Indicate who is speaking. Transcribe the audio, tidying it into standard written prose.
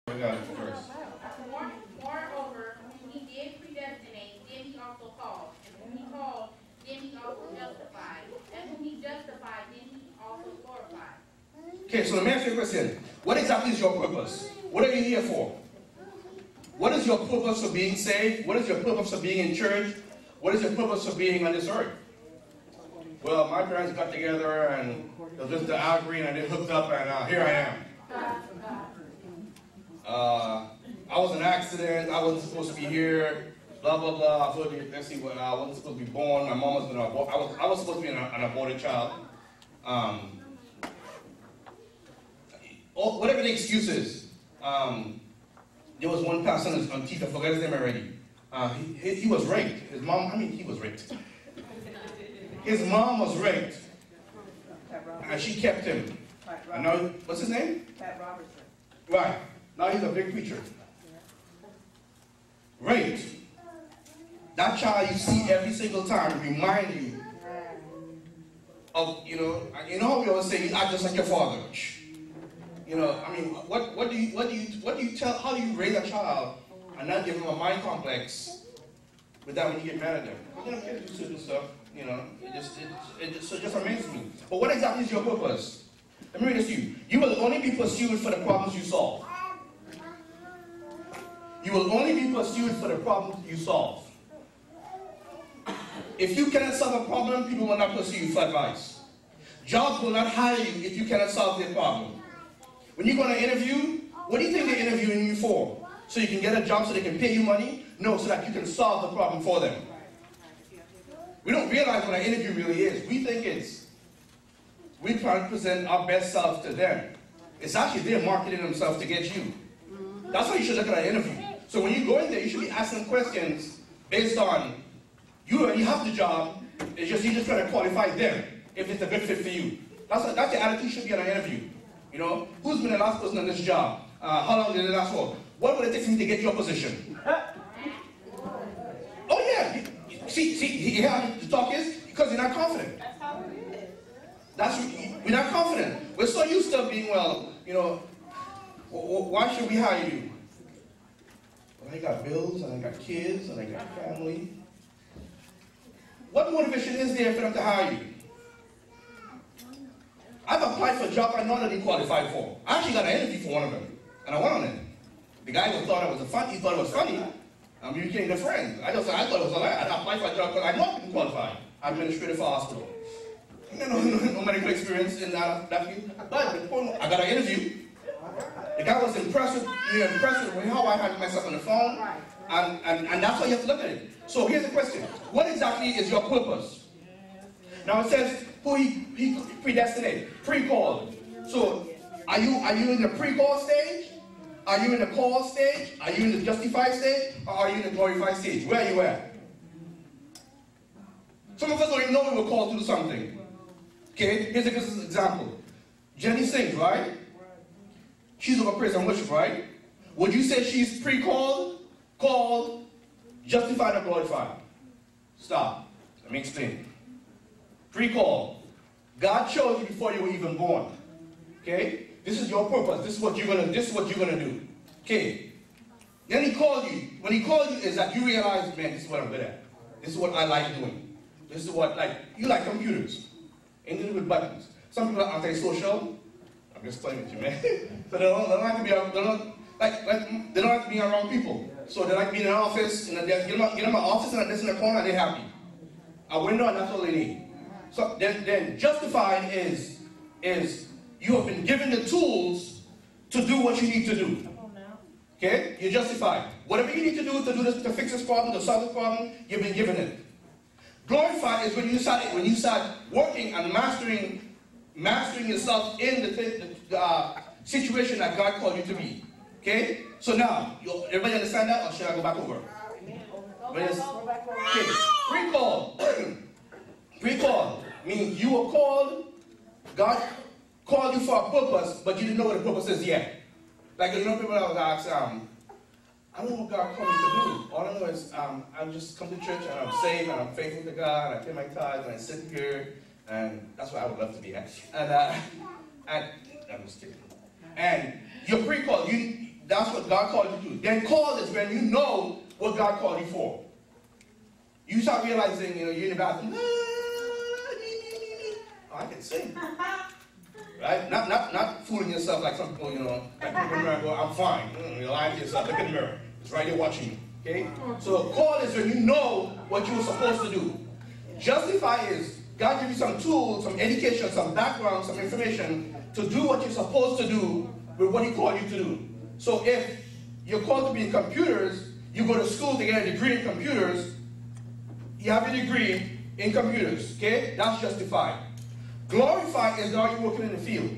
Speaker 1: We got it first.
Speaker 2: Moreover, whom he did predestinate, then he also called. And whom he called, then he also justified. And whom he justified, then he also glorified.
Speaker 1: Okay, so let me ask you a question. What exactly is your purpose? What are you here for? What is your purpose for being saved? What is your purpose for being in church? What is your purpose for being on this earth? Well, my parents got together and it was just the agree and they hooked up and here I am. I was in an accident. I wasn't supposed to be here. Blah blah blah. Let's see what I wasn't supposed to be born. My mom was going to abort. I was supposed to be an aborted child. Whatever the excuse is. There was one person on TV. I forgot his name already. He was raped. His mom. I mean, he was raped. His mom was raped, and she kept him. And now, what's his name?
Speaker 3: Pat Robertson.
Speaker 1: Right. Now he's a big preacher. Raped. That child you see every single time remind you of, you know how we always say, you act just like your father. You know, I mean, what do you tell, how do you raise a child and not give him a mind complex with that when you get mad at them? Because, you know, kids do certain stuff, you know, it just amazes me. But what exactly is your purpose? Let me read this to you. You will only be pursued for the problems you solve. You will only be pursued for the problems you solve. If you cannot solve a problem, people will not pursue you for advice. Jobs will not hire you if you cannot solve their problem. When you go on an interview, what do you think they're interviewing you for? So you can get a job so they can pay you money? No, so that you can solve the problem for them. We don't realize what an interview really is. We think we try to present our best selves to them. It's actually they're marketing themselves to get you. That's how you should look at an interview. So when you go in there, you should be asking questions based on, you already have the job, it's just, you're just trying to qualify them if it's a good fit for you. That's the attitude should be on an interview. You know, who's been the last person on this job? How long did it last for? What would it take for me to get your position? Oh yeah, see how the talk is? Because you're not confident.
Speaker 3: That's how it is.
Speaker 1: We're not confident. We're so used to being, well, you know, why should we hire you? Well, I got bills, and I got kids, and I got family. What motivation is there for them to hire you? I've applied for a job I know that I didn't qualify for. I actually got an interview for one of them, and I went on it. The guy thought it was funny. We became good friends. I thought it was a lie. I applied for a job because I know I didn't qualify. I'm administrator for a hospital. No medical experience in that field. But the point, I got an interview. The guy was impressed with how I handled myself on the phone, and that's how you have to look at it. So here's the question: what exactly is your purpose? Now it says who he predestinated, pre-called. So are you in the pre-call stage? Are you in the call stage? Are you in the justified stage? Or are you in the glorified stage? Where are you at? Some of us don't even know we were called to do something. Okay, here's a good example. Jenny sings, right? She's over praise and worship, right? Would you say she's pre-called, called, justified, or glorified? Stop. Let me explain. Pre-called. God chose you before you were even born. Okay? This is your purpose. This is what you're gonna do. Okay. Then he called you. When he called you, is that you realize, man, this is what I'm good at. This is what I like doing. This is what, like, you like computers. Anything with buttons. Some people are antisocial. I'm just playing with you, man. So they don't have to be they don't have to be around people. So they like being in an office, get them an office and a desk in the corner, and they're happy. A window, and that's all they need. So then justified is you have been given the tools to do what you need to do. Okay? You're justified. Whatever you need to do this, to fix this problem, to solve this problem, you've been given it. Glorified is when you start working and mastering yourself in the situation that God called you to be. Okay? So now, everybody understand that, or should I go back over? Okay. Pre-call. Pre-call means you were called, God called you for a purpose, but you didn't know what the purpose is yet. Like, you know, people that was asked, I don't know what God called me to do. All I know is I just come to church and I'm saved and I'm faithful to God and I pay my tithes and I sit here and that's what I would love to be at. And I'm just kidding. And you're pre-called. That's what God called you to do. Then called is when you know what God called you for. You start realizing, you're in the bathroom. Oh, I can sing. Right? Not fooling yourself like some people, like people in the mirror go, I'm fine. You're lying to yourself. Look in the mirror. It's right there watching you. Okay? So call is when you know what you were supposed to do. Justify is God gives you some tools, some education, some background, some information to do what you're supposed to do with what He called you to do. So if you're called to be in computers, you go to school to get a degree in computers, you have a degree in computers. Okay? That's justified. Glorify is now you're working in the field.